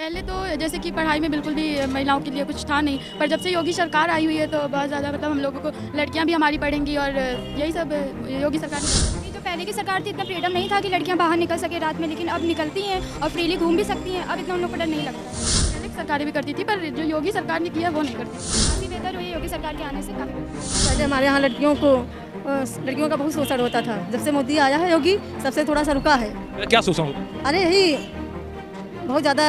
पहले तो जैसे कि पढ़ाई में बिल्कुल भी महिलाओं के लिए कुछ था नहीं, पर जब से योगी सरकार आई हुई है तो बहुत ज़्यादा मतलब हम लोगों को लड़कियां भी हमारी पढ़ेंगी और यही सब योगी सरकार ने। जो पहले की सरकार थी इतना फ्रीडम नहीं था कि लड़कियां बाहर निकल सके रात में, लेकिन अब निकलती हैं और फ्रीली घूम भी सकती हैं। अब इतना उन लोग को डर नहीं लगता। पहले की सरकारें भी करती थी, पर जो योगी सरकार ने किया वो नहीं करती। काफ़ी बेहतर हुई योगी सरकार के आने से, काफ़ी पहले हमारे यहाँ लड़कियों का बहुत शोषण होता था। जब से मोदी आया है योगी, सबसे थोड़ा सा रुका है। क्या शोषण होता? अरे यही बहुत ज़्यादा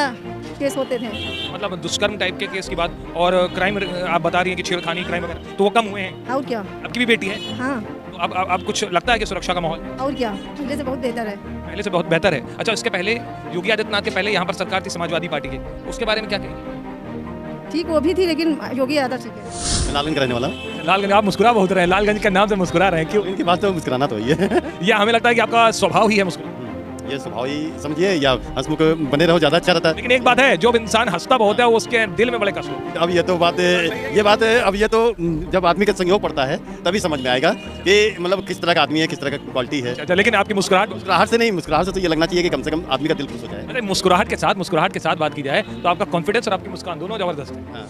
केस होते थे, मतलब दुष्कर्म टाइप के केस की बात, और क्राइम आप बता रही हैं कि छेड़खानी क्राइम वगैरह, तो वो कम हुए हैं। और क्या। आपकी भी बेटी है? हाँ। तो अब कुछ लगता है कि सुरक्षा का माहौल और क्या, पहले से बहुत बेहतर है। पहले से बहुत बेहतर है। अच्छा, इसके पहले योगी आदित्यनाथ के पहले यहाँ पर सरकार थी समाजवादी पार्टी की, उसके बारे में क्या कहेंगे? ठीक वो भी थी, लेकिन योगी ज़्यादा ठीक है। लालगंज का रहने वाला। लालगंज, आप मुस्कुरा बहुत रहे हैं, लालगंज के नाम से मुस्कुरा रहे हैं, क्यों? इनकी बात तो मुस्कुराना तो ही है। या हमें लगता है कि आपका स्वभाव ही है मुस्कुरा। ये स्वभाव ही समझिए, या हंसमुख बने रहो ज़्यादा अच्छा रहता है। लेकिन एक बात है, जो इंसान हंसता बहुत है वो उसके दिल में बड़े कष्ट होते हैं। अब ये तो जब आदमी का संयोग पड़ता है तभी समझ में आएगा कि मतलब किस तरह का आदमी है, किस तरह का क्वालिटी है। अच्छा, लेकिन आपकी मुस्कुराहट से नहीं, मुस्कुराहट से तो ये लगना चाहिए कि कम से कम आदमी का दिल खुश हो जाए। अरे मुस्कुराहट के साथ बात की जाए तो आपका कॉन्फिडेंस और आपकी मुस्कान दोनों जबरदस्त है। हाँ।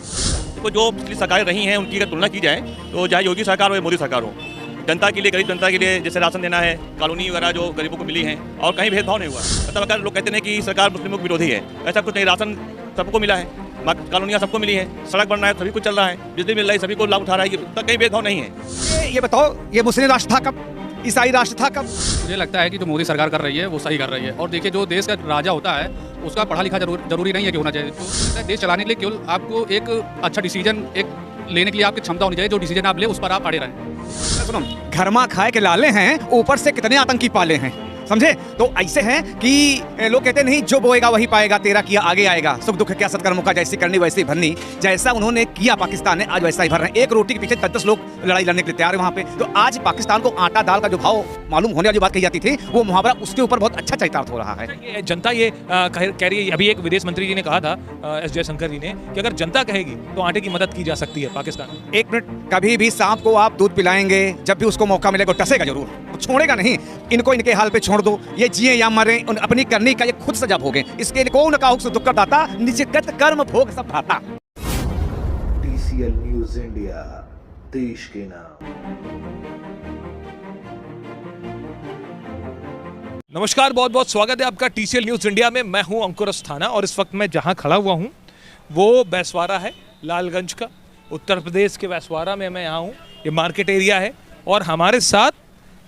तो जो पिछली सरकारें रही हैं उनकी अगर तुलना की जाए तो चाहे योगी सरकार हो या मोदी सरकार हो, जनता के लिए, गरीब जनता के लिए जैसे राशन देना है, कॉलोनी वगैरह जो गरीबों को मिली है, और कहीं भेदभाव नहीं हुआ। मतलब अगर लोग कहते हैं कि सरकार मुस्लिमों की विरोधी है, ऐसा कुछ नहीं। राशन सबको मिला है, कॉलोनियाँ सबको मिली है, सड़क बन रहा है, सभी कुछ चल रहा है, बिजली मिल रही है, सभी को लाभ उठा रहा है, कहीं भेदभाव नहीं है। ये बताओ, ये मुस्लिम राष्ट्र था कब? ईसाई राष्ट्र था कब? मुझे लगता है कि जो मोदी सरकार कर रही है वो सही कर रही है। और देखिए, जो देश का राजा होता है उसका पढ़ा लिखा जरूरी नहीं है कि होना चाहिए। तो देश चलाने के लिए केवल आपको एक अच्छा डिसीजन लेने के लिए आपकी क्षमता होनी चाहिए। जो डिसीजन आप ले उस पर आप अड़े रहें। सुनो, घर में खाए के लाले हैं, ऊपर से कितने आतंकी पाले हैं, समझे? तो ऐसे हैं कि लोग कहते नहीं, जो बोएगा वही पाएगा, तेरा किया आगे आएगा। सुख दुख क्या सत्कर्मों का, जैसी करनी वैसी भरनी। जैसा उन्होंने किया पाकिस्तान ने, आज वैसा ही भर रहे हैं। एक रोटी के पीछे 10 लोग लड़ाई लड़ने के लिए तैयार है वहाँ पे। तो आज पाकिस्तान को आटा दाल का जो भाव मालूम होने वाली बात कही जाती थी, वो मुहावरा उसके ऊपर बहुत अच्छा चरितार्थ हो रहा है। ये जनता ये कह रही है, अभी एक विदेश मंत्री जी ने कहा था, एस जयशंकर जी ने, कि अगर जनता कहेगी तो आटे की मदद की जा सकती है पाकिस्तान। एक मिनट, कभी भी सांप को आप दूध पिलाएंगे, जब भी उसको मौका मिलेगा टसेगा जरूर, छोड़ेगा नहीं। इनको इनके हाल पे छोड़ दो, ये जिए या मरे, अपनी करनी का ये खुद सजा भोगे। इसके कौन का हुक्म दुख दाता, निजगत कर्म भोग सब खाता। TCL न्यूज़ इंडिया, देश के नाम। नमस्कार, बहुत बहुत स्वागत है आपका TCL न्यूज़ इंडिया में। मैं हूं अंकुर अस्थाना और इस वक्त मैं जहां खड़ा हुआ हूं वो बैसवारा है, लालगंज का, उत्तर प्रदेश के बैसवारा में मैं यहाँ हूँ। ये मार्केट एरिया है और हमारे साथ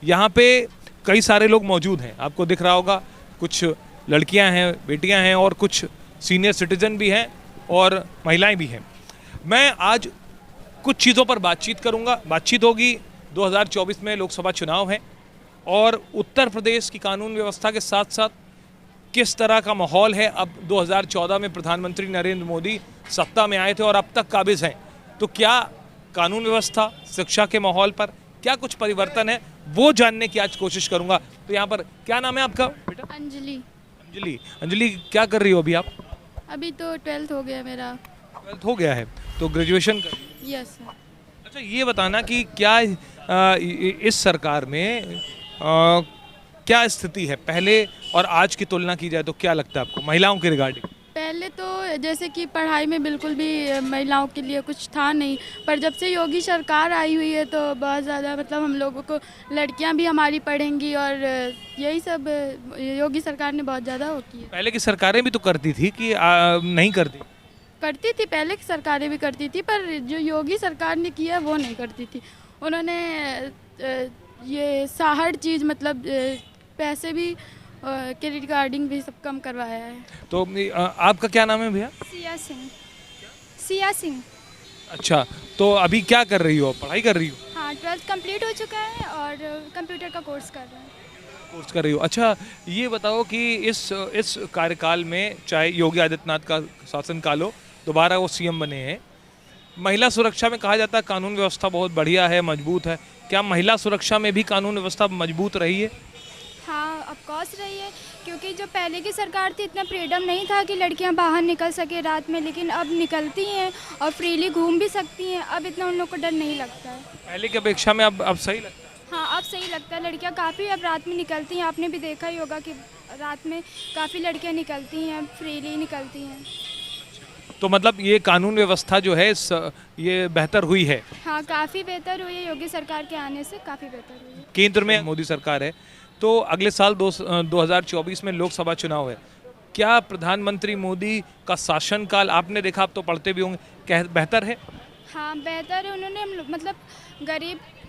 यहाँ पे कई सारे लोग मौजूद हैं। आपको दिख रहा होगा, कुछ लड़कियाँ हैं, बेटियाँ हैं और कुछ सीनियर सिटीजन भी हैं और महिलाएं भी हैं। मैं आज कुछ चीज़ों पर बातचीत करूँगा। बातचीत होगी 2024 में लोकसभा चुनाव है और उत्तर प्रदेश की कानून व्यवस्था के साथ साथ किस तरह का माहौल है। अब 2014 में प्रधानमंत्री नरेंद्र मोदी सत्ता में आए थे और अब तक काबिज हैं, तो क्या कानून व्यवस्था, शिक्षा के माहौल पर क्या कुछ परिवर्तन है, वो जानने की आज कोशिश करूंगा। तो यहाँ पर क्या नाम है आपका बेटा? अंजलि, क्या कर रही हो अभी आप? अभी तो 12th हो गया मेरा। 12th हो गया है, तो ग्रेजुएशन कर? Yes sir. अच्छा, ये बताना कि क्या इस सरकार में क्या स्थिति है, पहले और आज की तुलना की जाए तो क्या लगता है आपको महिलाओं के रिगार्डिंग? पहले तो जैसे कि पढ़ाई में बिल्कुल भी महिलाओं के लिए कुछ था नहीं, पर जब से योगी सरकार आई हुई है तो बहुत ज़्यादा मतलब हम लोगों को लड़कियां भी हमारी पढ़ेंगी और यही सब योगी सरकार ने बहुत ज़्यादा वो किया। पहले की सरकारें भी तो करती थी कि नहीं करती? करती थी, पहले की सरकारें भी करती थी, पर जो योगी सरकार ने किया वो नहीं करती थी। उन्होंने ये हर चीज़ मतलब पैसे भी के रिगार्डिंग भी सब कम करवाया है। तो आपका क्या नाम है भैया? सिया सिंह। अच्छा, तो अभी क्या कर रही हो, पढ़ाई कर रही हो? हाँ, 12th कंप्लीट हो चुका है और कंप्यूटर का कोर्स कर रहे हैं। कोर्स कर रही हो। अच्छा, ये बताओ कि इस कार्यकाल में, चाहे योगी आदित्यनाथ का शासनकाल हो, दोबारा वो सीएम बने हैं, महिला सुरक्षा में कहा जाता है कानून व्यवस्था बहुत बढ़िया है, मजबूत है। क्या महिला सुरक्षा में भी कानून व्यवस्था मजबूत रही है? हाँ, ऑफकोर्स रही है, क्योंकि जो पहले की सरकार थी इतना फ्रीडम नहीं था कि लड़कियां बाहर निकल सके रात में, लेकिन अब निकलती हैं और फ्रीली घूम भी सकती हैं। अब इतना उन लोग को डर नहीं लगता है। पहले की अपेक्षा में अब सही लगता है? हाँ, अब सही लगता है। लड़कियां काफ़ी अब रात में निकलती हैं। आपने भी देखा ही होगा कि रात में काफ़ी लड़कियां निकलती हैं, फ्रीली निकलती हैं। तो मतलब ये कानून व्यवस्था जो है ये बेहतर हुई है? हाँ, काफ़ी बेहतर हुई है, योगी सरकार के आने से काफ़ी बेहतर हुई है। केंद्र में मोदी सरकार है, तो अगले साल 2024 में लोकसभा चुनाव है। क्या प्रधानमंत्री मोदी का शासनकाल, आपने देखा, आप तो पढ़ते भी होंगे, बेहतर है? हाँ, बेहतर है। उन्होंने मतलब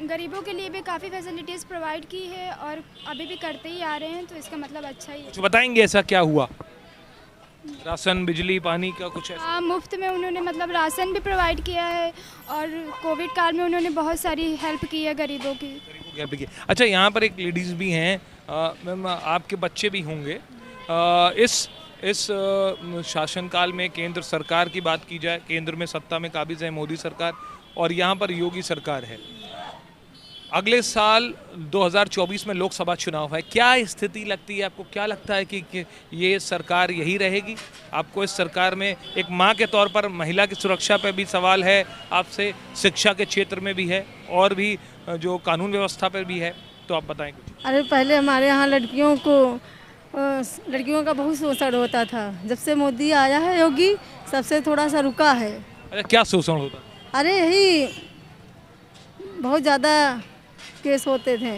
गरीबों के लिए भी काफ़ी फैसिलिटीज़ प्रोवाइड की है और अभी भी करते ही आ रहे हैं, तो इसका मतलब अच्छा ही है। कुछ बताएंगे ऐसा क्या हुआ? राशन, बिजली, पानी का कुछ ऐसा? हाँ, मुफ्त में उन्होंने मतलब राशन भी प्रोवाइड किया है और कोविड काल में उन्होंने बहुत सारी हेल्प की है गरीबों की। अच्छा, यहाँ पर एक लेडीज़ भी हैं, मैम आपके बच्चे भी होंगे। इस शासनकाल में केंद्र सरकार की बात की जाए, केंद्र में सत्ता में काबिज है मोदी सरकार और यहाँ पर योगी सरकार है। अगले साल 2024 में लोकसभा चुनाव है, क्या स्थिति लगती है आपको? क्या लगता है कि ये सरकार यही रहेगी? आपको इस सरकार में एक मां के तौर पर महिला की सुरक्षा पर भी सवाल है आपसे, शिक्षा के क्षेत्र में भी है और भी जो कानून व्यवस्था पर भी है, तो आप बताएं कुछ। अरे पहले हमारे यहाँ लड़कियों का बहुत शोषण होता था। जब से मोदी आया है योगी, सबसे थोड़ा सा रुका है। अच्छा, क्या शोषण होता? अरे यही बहुत ज़्यादा केस होते थे,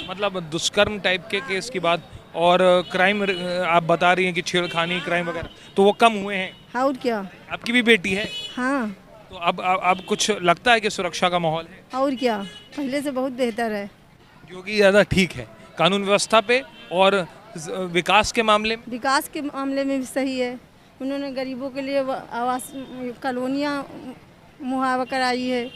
मतलब दुष्कर्म टाइप के केस की बात, और क्राइम आप बता रही हैं कि छेड़खानी, क्राइम वगैरह, तो वो कम हुए हैं? हाँ, और क्या। आपकी भी बेटी है? हाँ। तो अब कुछ लगता है कि सुरक्षा का माहौल है? और क्या, पहले से बहुत बेहतर है। योगी ज़्यादा ठीक है कानून व्यवस्था पे और विकास के मामले में? विकास के मामले में भी सही है। उन्होंने गरीबों के लिए आवास कॉलोनियाँ मुहैया कराई है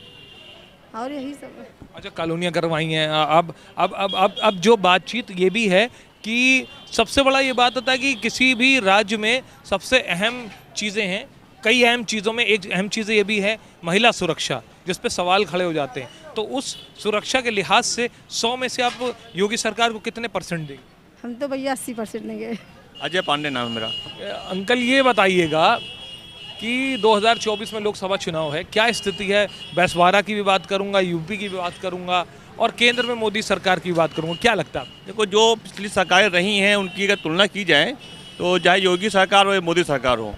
और यही सब है। अच्छा, कॉलोनियाँ करवाई हैं। अब जो बातचीत ये भी है कि सबसे बड़ा ये बात होता है कि किसी भी राज्य में सबसे अहम चीज़ें हैं, कई अहम चीज़ों में एक अहम चीज़ ये भी है महिला सुरक्षा, जिस पे सवाल खड़े हो जाते हैं। तो उस सुरक्षा के लिहाज से 100 में से आप योगी सरकार को कितने परसेंट देंगे? हम तो भैया 80% देंगे। अजय पांडे नाम है मेरा। अंकल, ये बताइएगा कि 2024 में लोकसभा चुनाव है, क्या स्थिति है? बैसवारा की भी बात करूंगा, यूपी की भी बात करूंगा और केंद्र में मोदी सरकार की भी बात करूंगा, क्या लगता है? देखो, जो पिछली सरकारें रही हैं उनकी अगर तुलना की जाए तो चाहे योगी सरकार हो या मोदी सरकार हो,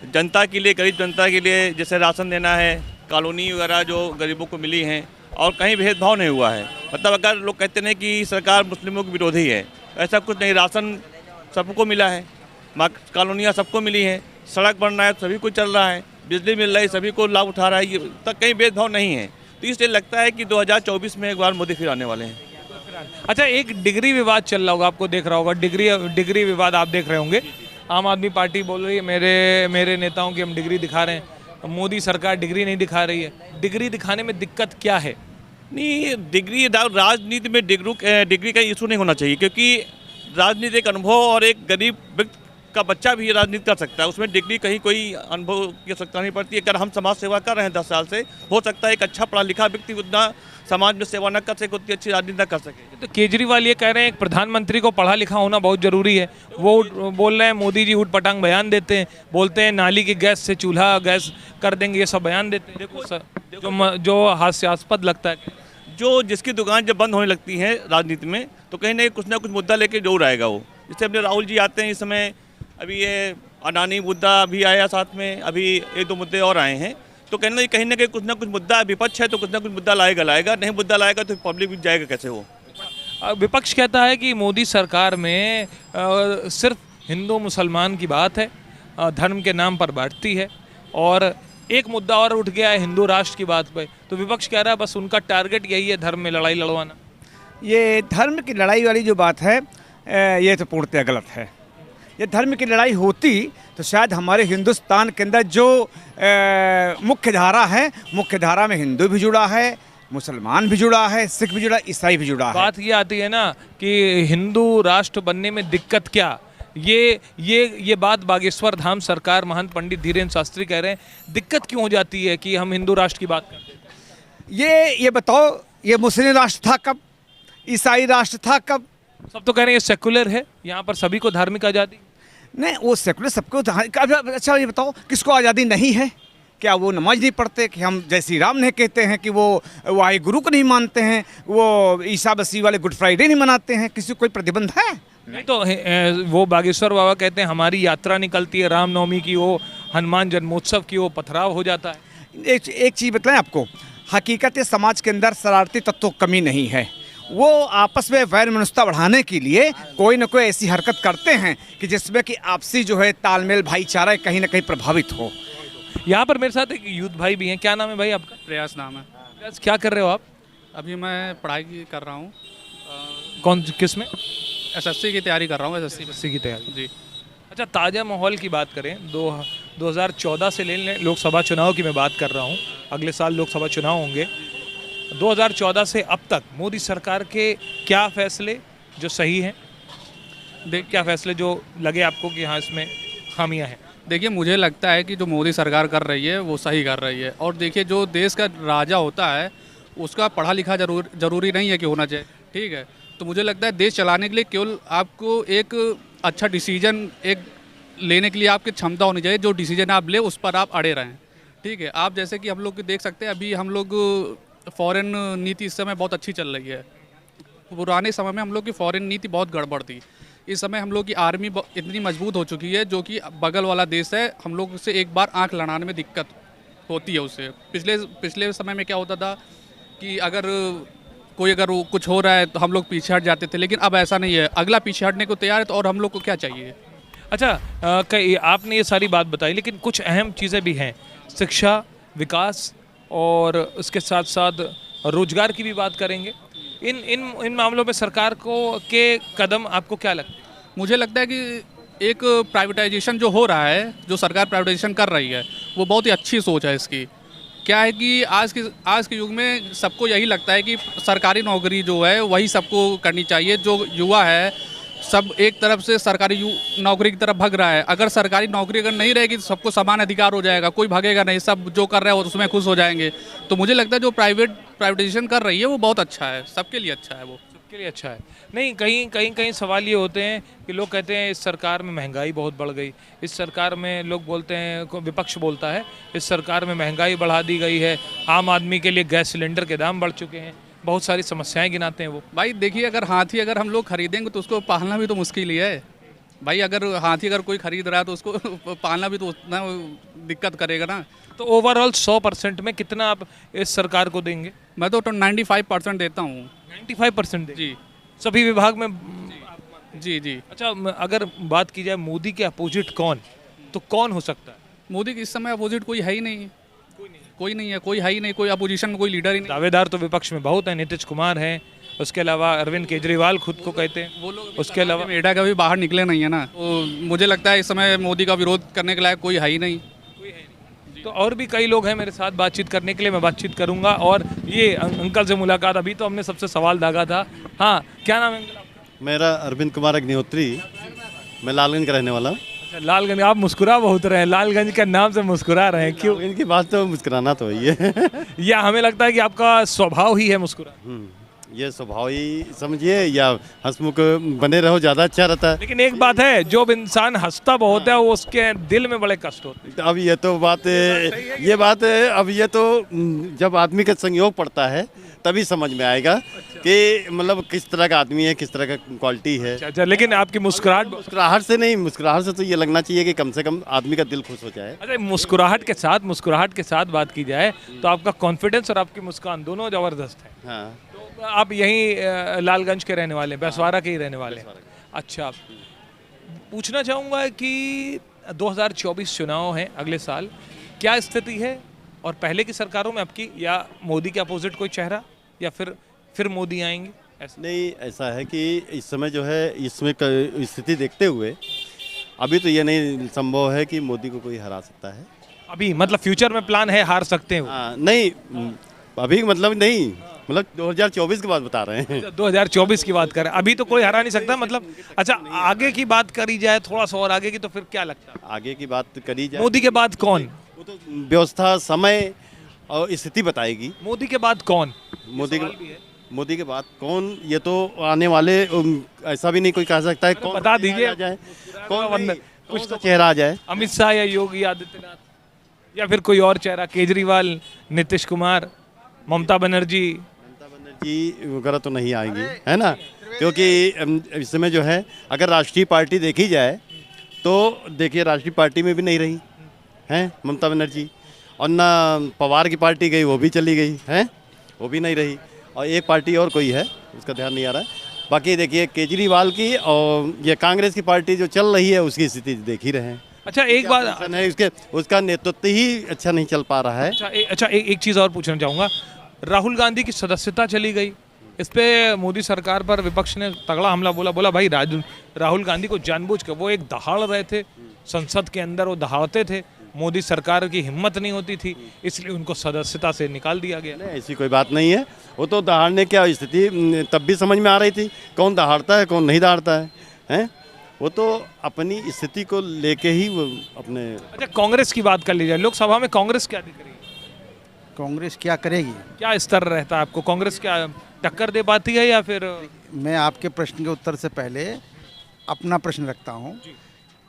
जनता के लिए, गरीब जनता के लिए जैसे राशन देना है, कॉलोनी वगैरह जो गरीबों को मिली हैं, और कहीं भेदभाव नहीं हुआ है। मतलब अगर लोग कहते हैं कि सरकार मुस्लिमों की विरोधी है, ऐसा कुछ नहीं। राशन सबको मिला है, कॉलोनियाँ सबको मिली हैं, सड़क बन रहा है सभी को चल रहा है, बिजली मिल रही है सभी को लाभ उठा रहा है, ये तक कहीं भेदभाव नहीं है। तो इसलिए लगता है कि 2024 में एक बार मोदी फिर आने वाले हैं। अच्छा, एक डिग्री विवाद चल रहा होगा, आपको देख रहा होगा, डिग्री विवाद आप देख रहे होंगे। आम आदमी पार्टी बोल रही है मेरे नेताओं की हम डिग्री दिखा रहे हैं, मोदी सरकार डिग्री नहीं दिखा रही है। डिग्री दिखाने में दिक्कत क्या है? नहीं, डिग्री राजनीति में डिग्री का इशू नहीं होना चाहिए, क्योंकि राजनीति एक अनुभव और एक गरीब व्यक्ति का बच्चा भी राजनीति कर सकता है, उसमें डिग्री कहीं कोई अनुभव की आवश्यकता नहीं पड़ती। अगर हम समाज सेवा कर रहे हैं 10 साल से, हो सकता है एक अच्छा पढ़ा लिखा व्यक्ति उतना समाज में सेवा न कर सके, उतनी अच्छी राजनीति न कर सके। तो केजरीवाल ये कह रहे हैं प्रधानमंत्री को पढ़ा लिखा होना बहुत जरूरी है। वो बोल रहे हैं मोदी जी ऊट पटांग बयान देते हैं, बोलते हैं नाली की गैस से चूल्हा गैस कर देंगे, ये सब बयान देते हैं। देखो सर, जो हास्यास्पद लगता है। जो जिसकी दुकान जब बंद होने लगती है राजनीति में, तो कहीं ना कुछ मुद्दा लेके जरूर आएगा वो। जैसे अपने राहुल जी आते हैं इस समय, अभी ये अडानी मुद्दा भी आया साथ में, अभी 1-2 मुद्दे और आए हैं। तो कहीं ना कुछ मुद्दा, विपक्ष है तो कुछ ना कुछ मुद्दा लाएगा, नहीं मुद्दा लाएगा तो पब्लिक भी जाएगा कैसे वो। विपक्ष कहता है कि मोदी सरकार में सिर्फ हिंदू मुसलमान की बात है, धर्म के नाम पर बांटती है, और एक मुद्दा और उठ गया है हिंदू राष्ट्र की बात पे। तो विपक्ष कह रहा है बस उनका टारगेट यही है, धर्म में लड़ाई लड़वाना। ये धर्म की लड़ाई वाली जो बात है, ये तो पूर्णतः गलत है। ये धर्म की लड़ाई होती तो शायद हमारे हिंदुस्तान के अंदर जो मुख्य धारा है, मुख्य धारा में हिंदू भी जुड़ा है, मुसलमान भी जुड़ा है, सिख भी जुड़ा, ईसाई भी जुड़ा है। बात ये आती है ना कि हिंदू राष्ट्र बनने में दिक्कत क्या, ये बात बागेश्वर धाम सरकार महंत पंडित धीरेन्द्र शास्त्री कह रहे हैं। दिक्कत क्यों हो जाती है कि हम हिंदू राष्ट्र की बात करते हैं? ये बताओ, ये मुस्लिम राष्ट्र था कब, ईसाई राष्ट्र था कब? सब तो कह रहे हैं ये सेकुलर है, यहाँ पर सभी को धार्मिक आज़ादी। नहीं, वो सेकुलर सबको। अच्छा ये बताओ, किसको आज़ादी नहीं है? क्या वो नमाज नहीं पढ़ते? कि हम जय श्री राम नहीं कहते हैं? कि वो वाहे गुरु को नहीं मानते हैं? वो ईसा मसीह वाले गुड फ्राइडे नहीं मनाते हैं? किसी को कोई प्रतिबंध है? नहीं तो वो बागेश्वर बाबा कहते हैं हमारी यात्रा निकलती है रामनवमी की, वो हनुमान जन्मोत्सव की, वो पथराव हो जाता है। एक चीज़ बताएं आपको, हकीकत है समाज के अंदर शरारती तत्वों की कमी नहीं है। वो आपस में वैर मनुष्यता बढ़ाने के लिए कोई ना कोई ऐसी हरकत करते हैं कि जिसमें कि आपसी जो है तालमेल भाईचारा कहीं ना कहीं प्रभावित हो। यहाँ पर मेरे साथ एक यूथ भाई भी हैं। क्या नाम है भाई आपका? प्रयास नाम है। प्रयास, क्या कर रहे हो आप? अभी मैं पढ़ाई कर रहा हूँ, कौन किस में? एसएससी की तैयारी कर रहा हूँ। एसएससी की तैयारी जी। अच्छा, ताज़ा माहौल की बात करें, 2014 से ले लोकसभा चुनाव की मैं बात कर रहा हूँ, अगले साल लोकसभा चुनाव होंगे। 2014 से अब तक मोदी सरकार के क्या फैसले जो सही हैं, क्या फैसले जो लगे आपको कि हाँ इसमें खामियां हैं? देखिए, मुझे लगता है कि जो मोदी सरकार कर रही है वो सही कर रही है। और देखिए, जो देश का राजा होता है उसका पढ़ा लिखा जरूरी नहीं है कि होना चाहिए, ठीक है। तो मुझे लगता है देश चलाने के लिए केवल आपको एक अच्छा डिसीजन एक लेने के लिए आपकी क्षमता होनी चाहिए। जो डिसीजन आप ले उस पर आप अड़े रहें, ठीक है। आप जैसे कि हम लोग देख सकते हैं, अभी हम लोग फॉरेन नीति इस समय बहुत अच्छी चल रही है। पुराने समय में हम लोग की फॉरेन नीति बहुत गड़बड़ थी। इस समय हम लोग की आर्मी इतनी मजबूत हो चुकी है, जो कि बगल वाला देश है, हम लोग से एक बार आंख लड़ाने में दिक्कत होती है उससे। पिछले समय में क्या होता था कि अगर कुछ हो रहा है तो हम लोग पीछे हट जाते थे, लेकिन अब ऐसा नहीं है। अगला पीछे हटने को तैयार है, तो और हम लोग को क्या चाहिए? अच्छा, आपने ये सारी बात बताई, लेकिन कुछ अहम चीज़ें भी हैं, शिक्षा, विकास और उसके साथ साथ रोजगार की भी बात करेंगे। इन मामलों में सरकार के कदम आपको क्या लगता है? मुझे लगता है कि एक प्राइवेटाइजेशन जो हो रहा है, जो सरकार प्राइवेटाइजेशन कर रही है, वो बहुत ही अच्छी सोच है इसकी। क्या है कि आज के युग में सबको यही लगता है कि सरकारी नौकरी जो है वही सबको करनी चाहिए। जो युवा है सब एक तरफ से सरकारी नौकरी की तरफ भाग रहा है। अगर सरकारी नौकरी अगर नहीं रहेगी तो सबको समान अधिकार हो जाएगा, कोई भागेगा नहीं, सब जो कर रहे हैं वो उसमें खुश हो जाएंगे। तो मुझे लगता है जो प्राइवेटाइजेशन कर रही है वो बहुत अच्छा है, सबके लिए अच्छा है, वो सबके लिए अच्छा है। नहीं, कहीं सवाल ये होते हैं कि लोग कहते हैं इस सरकार में महंगाई बहुत बढ़ गई, इस सरकार में लोग बोलते हैं, विपक्ष बोलता है इस सरकार में महंगाई बढ़ा दी गई है, आम आदमी के लिए गैस सिलेंडर के दाम बढ़ चुके हैं, बहुत सारी समस्याएं गिनाते हैं वो। भाई देखिए, अगर हाथी अगर हम लोग खरीदेंगे तो उसको पालना भी तो मुश्किल ही है भाई। अगर हाथी अगर कोई खरीद रहा है तो उसको पालना भी तो उतना दिक्कत करेगा ना। तो ओवरऑल 100% में कितना आप इस सरकार को देंगे? मैं तो 95% देता हूँ। 95% जी, सभी विभाग में? जी। अच्छा, अगर बात की जाए मोदी के अपोजिट कौन, तो कौन हो सकता है? मोदी के इस समय अपोजिट कोई है ही नहीं। कोई नहीं है, कोई अपोजिशन में कोई लीडर ही नहीं। दावेदार तो विपक्ष में बहुत है, नीतीश कुमार हैं, उसके अलावा अरविंद केजरीवाल खुद को कहते हैं, वो लोग उसके अलावा मेडा का भी बाहर निकले नहीं है ना। तो मुझे लगता है इस समय मोदी का विरोध करने के लायक कोई है ही नहीं। तो और भी कई लोग हैं मेरे साथ बातचीत करने के लिए, मैं बातचीत करूंगा। और ये अंकल से मुलाकात, अभी तो हमने सबसे सवाल दागा था। हाँ, क्या नाम है अंकल आपका? मेरा अरविंद कुमार अग्निहोत्री, मैं लालगंज का रहने वाला हूँ। अच्छा, लालगंज। आप मुस्कुरा बहुत रहे हैं, लालगंज का नाम से मुस्कुरा रहे हैं, क्यों? इनकी बात तो मुस्कुराना तो वही है। या हमें लगता है कि आपका स्वभाव ही है मुस्कुरा। ये स्वभाव ही समझिए, या हंसमुख बने रहो, ज़्यादा अच्छा रहता है। लेकिन एक बात है, जो इंसान हंसता बहुत है वो उसके दिल में बड़े कष्ट होते हैं। अब ये तो बात अब ये तो जब आदमी का संयोग पड़ता है तभी समझ में आएगा कि मतलब किस तरह का आदमी है, किस तरह का क्वालिटी है। अच्छा, लेकिन आपकी मुस्कुराहट से नहीं, मुस्कुराहट से तो ये लगना चाहिए कि कम से कम आदमी का दिल खुश हो जाए। अरे मुस्कुराहट के साथ बात की जाए तो आपका कॉन्फिडेंस और आपकी मुस्कान दोनों जबरदस्त है। हाँ, तो आप यहीं लालगंज के रहने वाले, बैसवारा के ही रहने वाले? अच्छा, पूछना चाहूँगा कि 2024 चुनाव हैं अगले साल, क्या स्थिति है? और पहले की सरकारों में आपकी या मोदी के अपोजिट कोई चेहरा, या फिर मोदी आएंगे? ऐसा नहीं, ऐसा है कि इस समय जो है, इसमें स्थिति देखते हुए अभी तो ये नहीं संभव है कि मोदी को कोई हरा सकता है। अभी मतलब फ्यूचर में प्लान है हार सकते हैं? हाँ, नहीं अभी मतलब नहीं, मतलब 2024 की बात बता रहे हैं। 2024 की बात करें, अभी तो कोई हरा नहीं सकता मतलब। अच्छा, आगे की बात करी जाए, थोड़ा सा और आगे की, तो फिर क्या लगता है आगे की बात करी जाए? मोदी के बाद कौन? वो तो व्यवस्था, समय और स्थिति बताएगी। मोदी के बाद कौन? मोदी के बाद कौन, ये तो आने वाले ऐसा भी नहीं कोई कह सकता है। कौन बता दीजिए, कुछ तो चेहरा आ जाए। अमित शाह या योगी आदित्यनाथ, या फिर कोई और चेहरा, केजरीवाल, नीतीश कुमार, ममता बनर्जी वगैरह तो नहीं आएंगी, है ना? क्योंकि इस समय जो है अगर राष्ट्रीय पार्टी देखी जाए तो देखिए राष्ट्रीय पार्टी में भी नहीं रही हैं ममता बनर्जी, और ना पवार की पार्टी गई वो भी चली गई हैं, वो भी नहीं रही, और एक पार्टी और कोई है उसका ध्यान नहीं आ रहा है। बाकी देखिए केजरीवाल की और ये कांग्रेस की पार्टी जो चल रही है उसकी स्थिति देख ही रहे हैं। अच्छा एक बात है उसका नेतृत्व ही अच्छा नहीं चल पा रहा है। अच्छा एक चीज़ और पूछना चाहूँगा, राहुल गांधी की सदस्यता चली गई, इस पे मोदी सरकार पर विपक्ष ने तगड़ा हमला बोला भाई राहुल गांधी को जानबूझ कर, वो एक दहाड़ रहे थे संसद के अंदर, वो दहाड़ते थे, मोदी सरकार की हिम्मत नहीं होती थी, इसलिए उनको सदस्यता से निकाल दिया गया। नहीं ऐसी कोई बात नहीं है, वो तो दहाड़ने क्या स्थिति तब भी समझ में आ रही थी, कौन दहाड़ता है कौन नहीं दहाड़ता है, हैं? वो तो अपनी स्थिति को लेके ही वो अपने। अच्छा कांग्रेस की बात कर लीजिए, लोकसभा में कांग्रेस क्या दिख रही है? कांग्रेस क्या करेगी? क्या स्तर रहता है आपको, कांग्रेस क्या टक्कर दे पाती है या फिर? मैं आपके प्रश्न के उत्तर से पहले अपना प्रश्न रखता हूं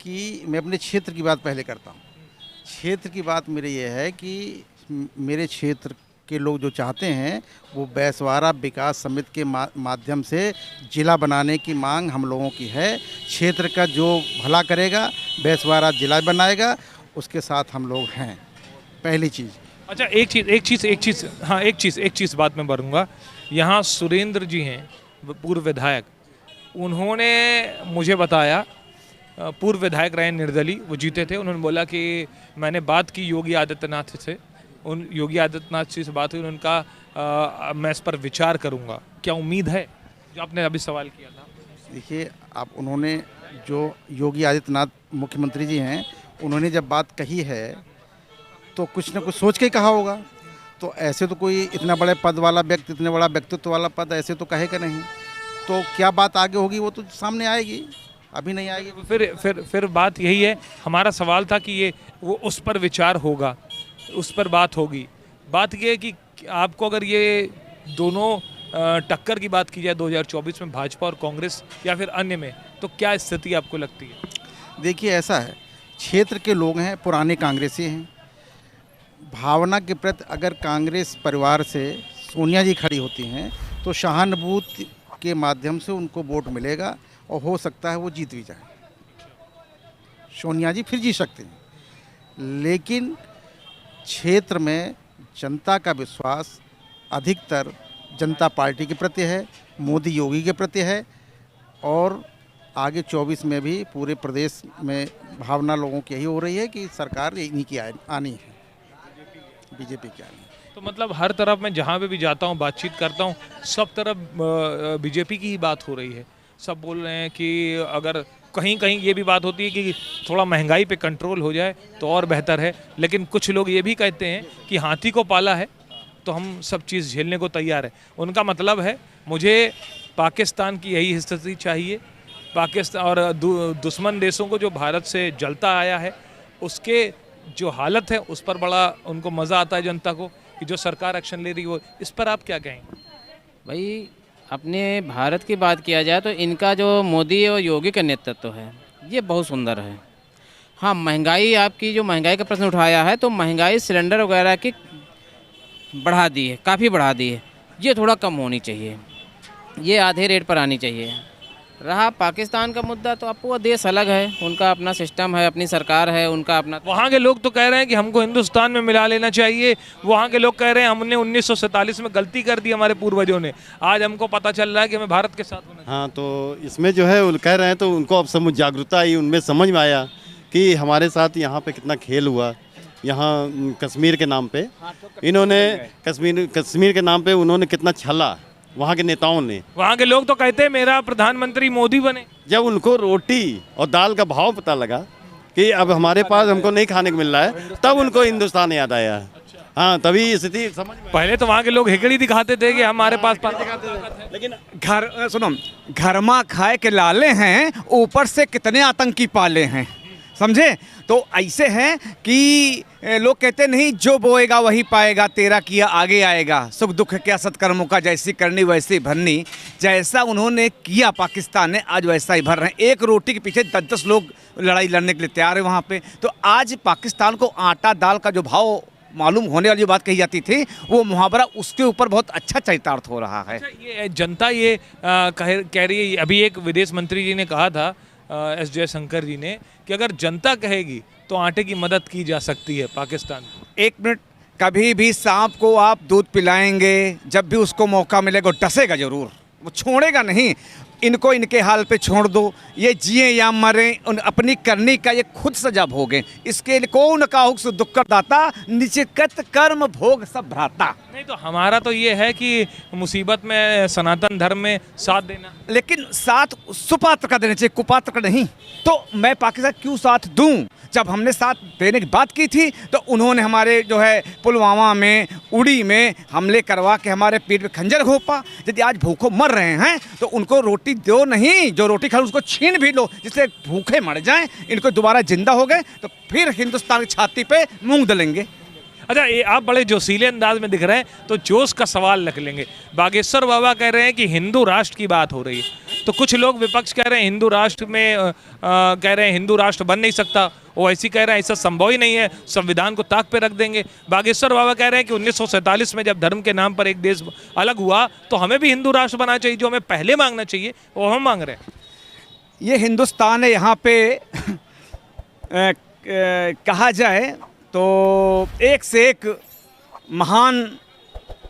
कि मैं अपने क्षेत्र की बात पहले करता हूं। क्षेत्र की बात मेरी ये है कि मेरे क्षेत्र के लोग जो चाहते हैं वो बैसवारा विकास समिति के माध्यम से जिला बनाने की मांग हम लोगों की है। क्षेत्र का जो भला करेगा बैसवारा जिला बनाएगा, उसके साथ हम लोग हैं, पहली चीज़। अच्छा एक चीज़ बात मैं बढ़ूँगा, यहाँ सुरेंद्र जी हैं पूर्व विधायक, उन्होंने मुझे बताया, पूर्व विधायक रहे निर्दलीय, वो जीते थे, उन्होंने बोला कि मैंने बात की योगी आदित्यनाथ से, उन योगी आदित्यनाथ जी से बात हुई, उनका मैं इस पर विचार करूंगा। क्या उम्मीद है, जो आपने अभी सवाल किया था? देखिए आप उन्होंने जो योगी आदित्यनाथ मुख्यमंत्री जी हैं, उन्होंने जब बात कही है तो कुछ ना कुछ सोच के कहा होगा, तो ऐसे तो कोई इतना बड़े पद वाला व्यक्ति, इतने बड़ा व्यक्तित्व वाला पद ऐसे तो कहेगा नहीं, तो क्या बात आगे होगी वो तो सामने आएगी, अभी नहीं आएगी। फिर बात यही है, हमारा सवाल था कि ये वो उस पर विचार होगा, उस पर बात होगी। बात ये है कि आपको अगर ये दोनों टक्कर की बात की जाए 2024 में भाजपा और कांग्रेस या फिर अन्य में, तो क्या स्थिति आपको लगती है? देखिए ऐसा है, क्षेत्र के लोग हैं पुराने कांग्रेसी हैं, भावना के प्रति अगर कांग्रेस परिवार से सोनिया जी खड़ी होती हैं तो सहानुभूति के माध्यम से उनको वोट मिलेगा और हो सकता है वो जीत भी जाए, सोनिया जी फिर जीत सकते हैं। लेकिन क्षेत्र में जनता का विश्वास अधिकतर जनता पार्टी के प्रति है, मोदी योगी के प्रति है, और आगे 24 में भी पूरे प्रदेश में भावना लोगों की यही हो रही है कि सरकार इन्हीं की आनी है, बीजेपी की आनी है। तो मतलब हर तरफ मैं जहाँ पे भी जाता हूँ, बातचीत करता हूँ, सब तरफ बीजेपी की ही बात हो रही है। सब बोल रहे हैं कि अगर कहीं कहीं ये भी बात होती है कि थोड़ा महंगाई पे कंट्रोल हो जाए तो और बेहतर है, लेकिन कुछ लोग ये भी कहते हैं कि हाथी को पाला है तो हम सब चीज़ झेलने को तैयार है। उनका मतलब है मुझे पाकिस्तान की यही स्थिति चाहिए, पाकिस्तान और दुश्मन देशों को जो भारत से जलता आया है उसके जो हालत है उस पर बड़ा उनको मज़ा आता है जनता को, कि जो सरकार एक्शन ले रही हो। इस पर आप क्या कहेंगे? भाई अपने भारत की बात किया जाए तो इनका जो मोदी और योगी का नेतृत्व है ये बहुत सुंदर है। हाँ, महंगाई, आपकी जो महंगाई का प्रश्न उठाया है तो महंगाई सिलेंडर वगैरह की बढ़ा दी है, काफ़ी बढ़ा दी है, ये थोड़ा कम होनी चाहिए, ये आधे रेट पर आनी चाहिए। रहा पाकिस्तान का मुद्दा, तो आपको वो देश अलग है, उनका अपना सिस्टम है, अपनी सरकार है, उनका अपना। वहाँ के लोग तो कह रहे हैं कि हमको हिंदुस्तान में मिला लेना चाहिए, वहाँ के लोग कह रहे हैं हमने 1947 में गलती कर दी हमारे पूर्वजों ने, आज हमको पता चल रहा है कि हमें भारत के साथ होना चाहिए। हाँ, तो इसमें जो है वो कह रहे हैं तो उनको अब समझ जागरूकता आई, उनमें समझ में आया कि हमारे साथ यहाँ पे कितना खेल हुआ। यहाँ कश्मीर के नाम पे इन्होंने कश्मीर के नाम पे उन्होंने कितना छला वहाँ के नेताओं ने। वहाँ के लोग तो कहते हैं मेरा प्रधानमंत्री मोदी बने। जब उनको रोटी और दाल का भाव पता लगा कि अब हमारे पास हमको नहीं खाने को मिल रहा है, तब उनको हिंदुस्तान याद आया। हाँ, तभी स्थिति समझ में। पहले तो वहाँ के लोग हिकड़ी दिखाते थे कि हमारे पास लेकिन घर में खाए के लाले हैं, ऊपर से कितने आतंकी पाले हैं, समझे? तो ऐसे हैं कि लोग कहते नहीं जो बोएगा वही पाएगा, तेरा किया आगे आएगा, सुख दुख क्या सत्कर्मों का जैसी करनी वैसी भरनी। जैसा उन्होंने किया पाकिस्तान ने, आज वैसा ही भर रहे हैं। एक रोटी के पीछे 10-10 लोग लड़ाई लड़ने के लिए तैयार है वहाँ पे। तो आज पाकिस्तान को आटा दाल का जो भाव मालूम होने वाली बात कही जाती थी, वो मुहावरा उसके ऊपर बहुत अच्छा चरितार्थ हो रहा है। अच्छा, ये जनता ये कह रही है, अभी एक विदेश मंत्री जी ने कहा था, एस जयशंकर जी ने, कि अगर जनता कहेगी तो आटे की मदद की जा सकती है पाकिस्तान को। एक मिनट, कभी भी सांप को आप दूध पिलाएंगे, जब भी उसको मौका मिलेगा डसेगा जरूर, वो छोड़ेगा नहीं। इनको इनके हाल पे छोड़ दो, ये जिए या मरे, उन अपनी करनी का ये खुद सजा भोगें। इसके लिए कौन काहुक से दुख कर दाता, निचकत कर्म भोग सब भ्राता। नहीं तो हमारा तो ये है कि मुसीबत में सनातन धर्म में साथ देना, लेकिन साथ सुपात्र का देना चाहिए, कुपात्र का नहीं। तो मैं पाकिस्तान क्यों साथ दूं? जब हमने साथ देने की बात की थी तो उन्होंने हमारे जो है पुलवामा में, उड़ी में हमले करवा के हमारे पेट में खंजर घोंपा। यदि आज भूखों मर रहे हैं तो उनको रोटी दो नहीं, जो रोटी खा उसको छीन भी लो, जिससे भूखे मर जाएं। इनको दोबारा जिंदा हो गए तो फिर हिंदुस्तान की छाती पे मूंग दलेंगे। अच्छा, ये आप बड़े जोशीले अंदाज में दिख रहे हैं, तो जोश का सवाल रख लेंगे। बागेश्वर बाबा कह रहे हैं कि हिंदू राष्ट्र की बात हो रही है, तो कुछ लोग विपक्ष कह रहे हैं हिंदू राष्ट्र में कह रहे हैं हिंदू राष्ट्र बन नहीं सकता, ओवैसी कह रहे हैं ऐसा संभव ही नहीं है, संविधान को ताक पे रख देंगे। बागेश्वर बाबा कह रहे हैं कि 1947 में जब धर्म के नाम पर एक देश अलग हुआ तो हमें भी हिंदू राष्ट्र बनाना चाहिए, जो हमें पहले मांगना चाहिए वो हम मांग रहे हैं। ये हिंदुस्तान है, यहाँ पे कहा जाए तो एक से एक महान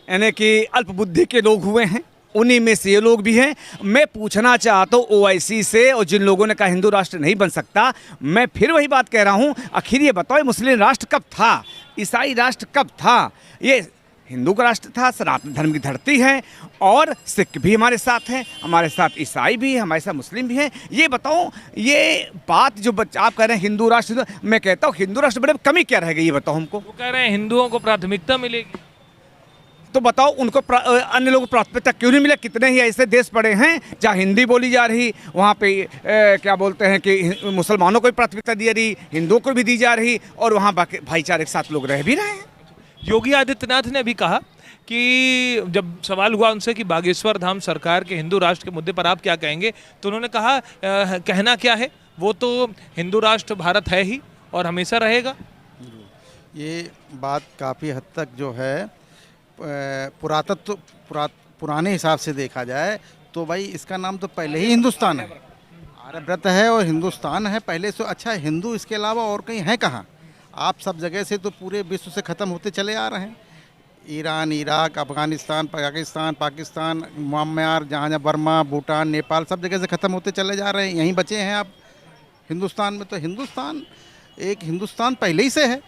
यानी कि अल्पबुद्धि के लोग हुए हैं, उन्हीं में से ये लोग भी हैं। मैं पूछना चाहता हूँ ओवैसी से और जिन लोगों ने कहा हिंदू राष्ट्र नहीं बन सकता, मैं फिर वही बात कह रहा हूँ, आखिर ये बताओ मुस्लिम राष्ट्र कब था, ईसाई राष्ट्र कब था? ये हिंदू का राष्ट्र था, सनातन धर्म की धरती है, और सिख भी हमारे साथ हैं, हमारे साथ ईसाई भी हैं, हमारे साथ मुस्लिम भी हैं। ये बताओ, ये बात जो आप कह रहे हैं हिंदू राष्ट्र, मैं कहता हूँ हिंदू राष्ट्र बड़े कमी क्या रहेगी, ये बताओ हमको। वो कह रहे हैं हिंदुओं को प्राथमिकता मिलेगी, तो बताओ उनको अन्य लोगों को प्राथमिकता क्यों नहीं मिले? कितने ही ऐसे देश पड़े हैं जहाँ हिंदी बोली जा रही, वहाँ पे क्या बोलते हैं कि मुसलमानों को भी प्राथमिकता दी जा रही, हिंदुओं को भी दी जा रही, और वहाँ बाकी भाईचारे के साथ लोग रह भी रहे हैं। योगी आदित्यनाथ ने भी कहा कि जब सवाल हुआ उनसे कि बागेश्वर धाम सरकार के हिंदू राष्ट्र के मुद्दे पर आप क्या कहेंगे, तो उन्होंने कहा कहना क्या है, वो तो हिंदू राष्ट्र भारत है ही और हमेशा रहेगा। ये बात काफ़ी हद तक जो है पुराने हिसाब से देखा जाए तो भाई इसका नाम तो पहले ही हिंदुस्तान है, आर्यव्रत है और हिंदुस्तान है पहले से। अच्छा, हिंदू इसके अलावा और कहीं है कहाँ? आप सब जगह से तो पूरे विश्व से ख़त्म होते चले आ रहे हैं। Iran, Iraq, Afghanistan, Pakistan, Myanmar, जहाँ बर्मा, भूटान, नेपाल, सब जगह से ख़त्म होते चले जा रहे हैं। यहीं बचे हैं आप हिंदुस्तान में। तो हिंदुस्तान एक हिंदुस्तान पहले ही से है,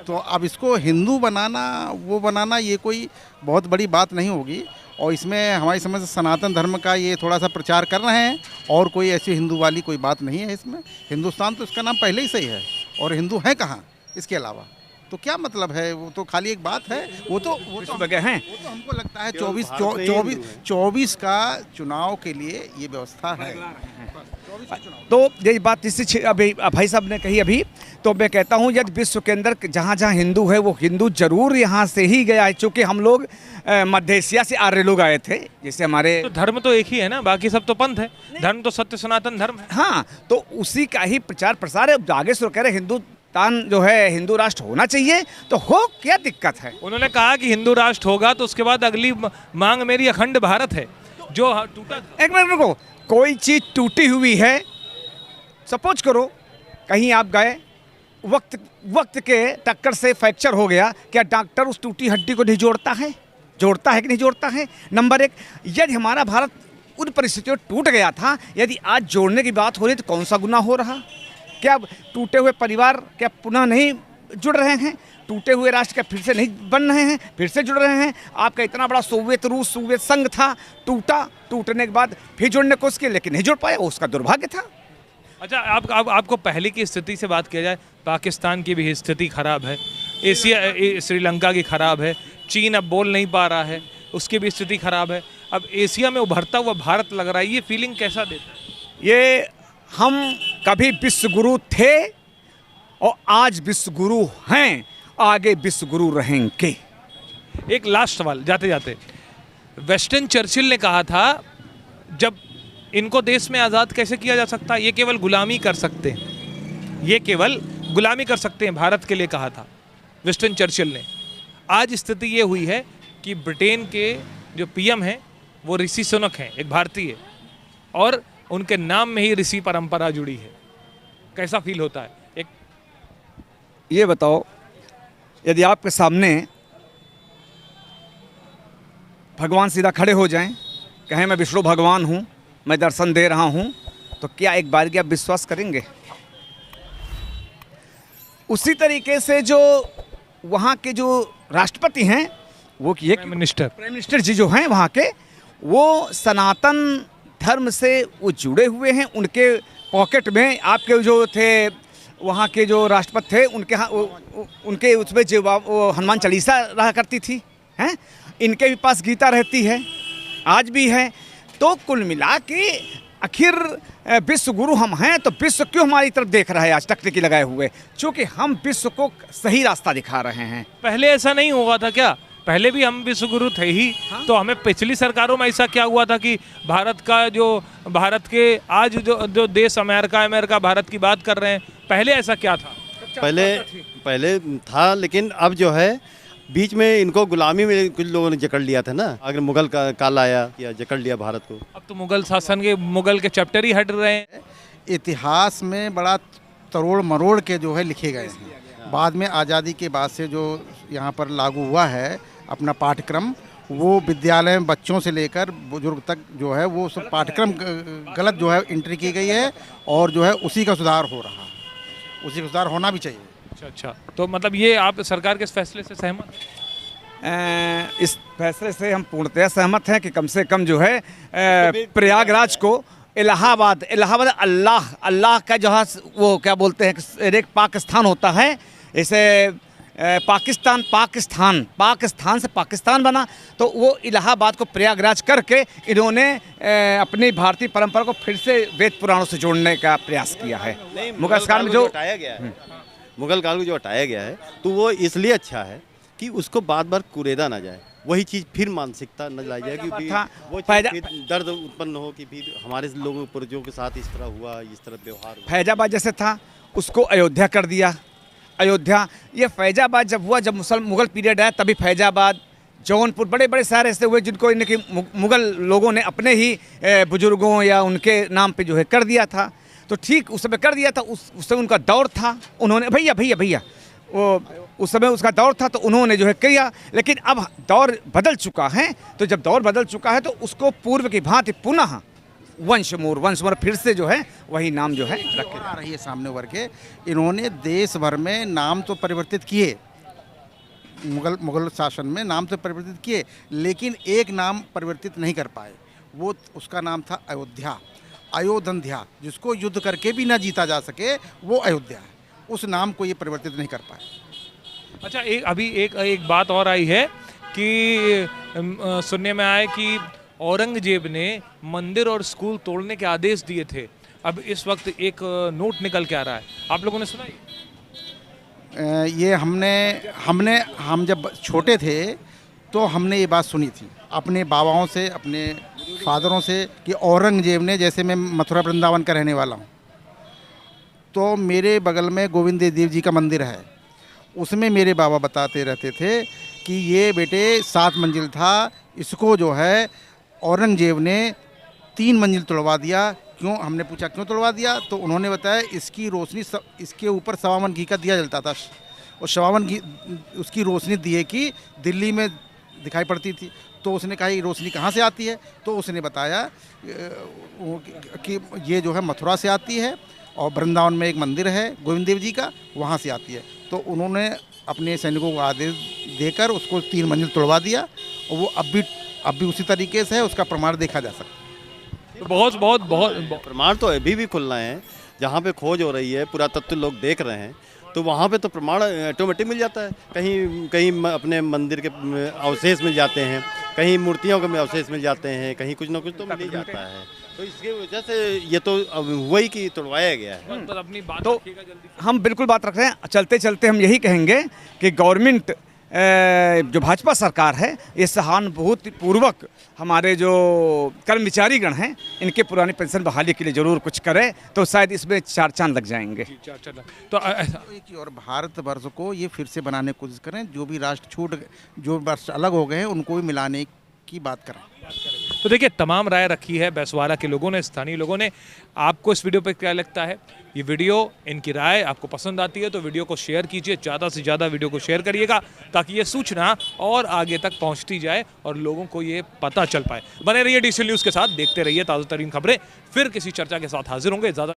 तो अब इसको हिंदू बनाना, वो बनाना, ये कोई बहुत बड़ी बात नहीं होगी। और इसमें हमारी समझ से सनातन धर्म का ये थोड़ा सा प्रचार कर रहे हैं, और कोई ऐसी हिंदू वाली कोई बात नहीं है इसमें। हिंदुस्तान तो इसका नाम पहले ही से ही है, और हिंदू हैं कहाँ इसके अलावा? तो क्या मतलब है? वो तो खाली एक बात है। वो तो जगह हैं। वो तो हमको लगता है 24 का चुनाव के लिए ये व्यवस्था है। तो यही बात जिससे अभी भाई साहब ने कही अभी, तो मैं कहता हूँ यदि विश्व के अंदर जहाँ जहाँ हिंदू है वो हिंदू जरूर यहाँ से ही गया है, चूँकि हम लोग मध्य एशिया से आर्य लोग आए थे, जैसे हमारे तो धर्म तो एक ही है ना, बाकी सब तो पंथ है, धर्म तो सत्य सनातन धर्म है। हाँ, तो उसी का ही प्रचार प्रसार है। आगे से कह रहे हिंदुस्तान जो है हिंदू राष्ट्र होना चाहिए, तो हो क्या दिक्कत है? उन्होंने कहा कि हिंदू राष्ट्र होगा तो उसके बाद अगली मांग मेरी अखंड भारत है, जो टूटा। एक मिनट रुको, कोई चीज़ टूटी हुई है, सपोज करो कहीं आप गए, वक्त के टक्कर से फ्रैक्चर हो गया, क्या डॉक्टर उस टूटी हड्डी को नहीं जोड़ता है? जोड़ता है कि नहीं जोड़ता है? नंबर एक, यदि हमारा भारत उन परिस्थितियों टूट गया था, यदि आज जोड़ने की बात हो रही तो कौन सा गुनाह हो रहा? क्या टूटे हुए परिवार क्या पुनः नहीं जुड़ रहे हैं? टूटे हुए राष्ट्र क्या फिर से नहीं बन रहे हैं, फिर से जुड़ रहे हैं? आपका इतना बड़ा सोवियत संघ था, टूटने के बाद फिर जुड़ने को उसके, लेकिन नहीं जुड़ पाए, उसका दुर्भाग्य था। अच्छा, आपको पहले की स्थिति से बात किया जाए, पाकिस्तान की भी स्थिति खराब है, एशिया श्रीलंका की खराब है, चीन अब बोल नहीं पा रहा है, उसकी भी स्थिति खराब है, अब एशिया में उभरता हुआ भारत लग रहा है, ये फीलिंग कैसा देता है? ये हम कभी विश्व गुरु थे और आज विश्व गुरु हैं, आगे विश्व गुरु रहेंगे। एक लास्ट सवाल जाते जाते, वेस्टन चर्चिल ने कहा था जब इनको देश में आज़ाद कैसे किया जा सकता है, ये केवल गुलामी कर सकते हैं, ये केवल गुलामी कर सकते हैं, भारत के लिए कहा था। विंस्टन चर्चिल ने। आज स्थिति ये हुई है कि ब्रिटेन के जो पीएम हैं वो ऋषि सुनक हैं, एक भारतीय, और उनके नाम में ही ऋषि परंपरा जुड़ी है। कैसा फील होता है? एक ये बताओ, यदि आपके सामने भगवान सीधा खड़े हो जाएं, कहें मैं विष्णु भगवान हूँ, मैं दर्शन दे रहा हूँ, तो क्या एक बार की आप विश्वास करेंगे? उसी तरीके से जो वहाँ के जो राष्ट्रपति हैं, वो कि प्राइम मिनिस्टर जी जो हैं वहाँ के, वो सनातन धर्म से वो जुड़े हुए हैं। उनके पॉकेट में आपके जो थे वहाँ के जो राष्ट्रपति थे, उनके उसमें जो वो हनुमान चालीसा रहा करती थी, हैं, इनके भी पास गीता रहती है, आज भी है। तो कुल मिला के आखिर विश्व गुरु हम हैं, तो विश्व क्यों हमारी तरफ देख रहा है आज टकटकी लगाए हुए? क्योंकि हम विश्व को सही रास्ता दिखा रहे हैं। पहले ऐसा नहीं हुआ था क्या? पहले भी हम विश्व गुरु थे ही। हाँ? तो हमें पिछली सरकारों में ऐसा क्या हुआ था कि भारत के आज जो देश अमेरिका भारत की बात कर रहे हैं, पहले ऐसा क्या था? पहले था, लेकिन अब जो है बीच में इनको गुलामी में कुछ लोगों ने जकड़ लिया था ना। अगर मुगल का काल आया या जकड़ लिया भारत को। अब तो मुगल के चैप्टर ही हट रहे हैं। इतिहास में बड़ा तरोड़ मरोड़ के जो है लिखे गए हैं। बाद में आज़ादी के बाद से जो यहाँ पर लागू हुआ है अपना पाठ्यक्रम, वो विद्यालय में बच्चों से लेकर बुजुर्ग तक जो है वो सब पाठ्यक्रम गलत जो है एंट्री की गई है, और जो है उसी का सुधार हो रहा है। उसी का सुधार होना भी चाहिए। अच्छा, तो मतलब ये आप सरकार के इस फैसले से सहमत हैं? इस फैसले से हम पूर्णतः सहमत हैं कि कम से कम जो है प्रयागराज को इलाहाबाद अल्लाह का जो है वो क्या बोलते हैं, एक पाकिस्तान होता है, इसे पाकिस्तान से पाकिस्तान बना, तो वो इलाहाबाद को प्रयागराज करके इन्होंने अपनी भारतीय परंपरा को फिर से वेद पुराणों से जोड़ने का प्रयास किया है। मुगल काल में जो हटाया गया है, मुगल काल को जो हटाया गया है, तो वो इसलिए अच्छा है कि उसको बार बार कुरेदा ना जाए, वही चीज़ फिर मानसिकता न लाई जाए, क्योंकि वो फिर दर्द उत्पन्न हो कि फिर हमारे लोगों पर जो के साथ इस तरह हुआ, इस तरह व्यवहार हुआ। फैजाबाद जैसे था उसको अयोध्या कर दिया। अयोध्या, ये फैजाबाद जब हुआ, जब मुगल पीरियड आया, तभी फैजाबाद, जौनपुर, बड़े बड़े शहर ऐसे हुए जिनको इनके मुगल लोगों ने अपने ही बुजुर्गों या उनके नाम पे जो है कर दिया था। तो ठीक उस समय कर दिया था, उस समय उनका दौर था, उन्होंने भैया वो उस समय उसका दौर था, तो उन्होंने जो है किया। लेकिन अब दौर बदल चुका है, तो जब दौर बदल चुका है तो उसको पूर्व की भांति पुनः वंशमोर फिर से जो है वही नाम जो है रखे आ रही है सामने वर्ग के। इन्होंने देश भर में नाम तो परिवर्तित किए, मुगल शासन में नाम तो परिवर्तित किए, लेकिन एक नाम परिवर्तित नहीं कर पाए। वो उसका नाम था अयोध्या, जिसको युद्ध करके भी ना जीता जा सके, वो अयोध्या है। उस नाम को ये परिवर्तित नहीं कर पाए। अच्छा, एक बात और आई है कि सुनने में आया कि औरंगजेब ने मंदिर और स्कूल तोड़ने के आदेश दिए थे। अब इस वक्त एक नोट निकल के आ रहा है, आप लोगों ने सुना ये? हम जब छोटे थे तो हमने ये बात सुनी थी अपने बाबाओं से, अपने फादरों से, कि औरंगजेब ने, जैसे मैं मथुरा वृंदावन का रहने वाला हूँ, तो मेरे बगल में गोविंद देव जी का मंदिर है, उसमें मेरे बाबा बताते रहते थे कि ये बेटे 7 मंजिल था, इसको जो है औरंगजेब ने 3 मंजिल तोड़वा दिया। क्यों? हमने पूछा क्यों तोड़वा दिया, तो उन्होंने बताया इसकी रोशनी इसके ऊपर 52 घी का दिया जलता था, और 52 घी उसकी रोशनी दिए की दिल्ली में दिखाई पड़ती थी। तो उसने कहा ये रोशनी कहाँ से आती है, तो उसने बताया कि ये जो है मथुरा से आती है, और वृंदावन में एक मंदिर है गोविंद देव जी का, वहाँ से आती है। तो उन्होंने अपने सैनिकों को आदेश देकर उसको 3 मंजिल तोड़वा दिया, और वो अब भी उसी तरीके से है, उसका प्रमाण देखा जा सकता है। तो बहुत प्रमाण तो अभी भी खुलना है, जहाँ पे खोज हो रही है, पुरातत्व लोग देख रहे हैं, तो वहाँ पे तो प्रमाण ऑटोमेटिक मिल जाता है। कहीं अपने मंदिर के अवशेष मिल जाते हैं, कहीं मूर्तियों के अवशेष मिल जाते हैं, कहीं कुछ ना कुछ तो मिल ही जाता है। तो इसकी वजह से ये तो वही की तोड़वाया गया है। तो हम बिल्कुल बात रख रहे हैं। चलते चलते हम यही कहेंगे कि गवर्नमेंट जो भाजपा सरकार है ये सहानुभूतिपूर्वक हमारे जो कर्मचारीगण हैं इनके पुरानी पेंशन बहाली के लिए ज़रूर कुछ करे तो शायद इसमें 4 चांद लग जाएंगे। तो एक और भारतवर्ष को ये फिर से बनाने की कोशिश करें, जो भी राष्ट्र छूट जो राष्ट्र अलग हो गए हैं उनको भी मिलाने की बात करें। तो देखिए तमाम राय रखी है बैसवारा के लोगों ने, स्थानीय लोगों ने। आपको इस वीडियो पर क्या लगता है? ये वीडियो, इनकी राय आपको पसंद आती है तो वीडियो को शेयर कीजिए, ज़्यादा से ज़्यादा वीडियो को शेयर करिएगा ताकि ये सूचना और आगे तक पहुंचती जाए और लोगों को ये पता चल पाए। बने रहिए डीसीएल न्यूज़ के साथ, देखते रहिए ताज़ा तरीन खबरें। फिर किसी चर्चा के साथ हाजिर होंगे। ज़्यादा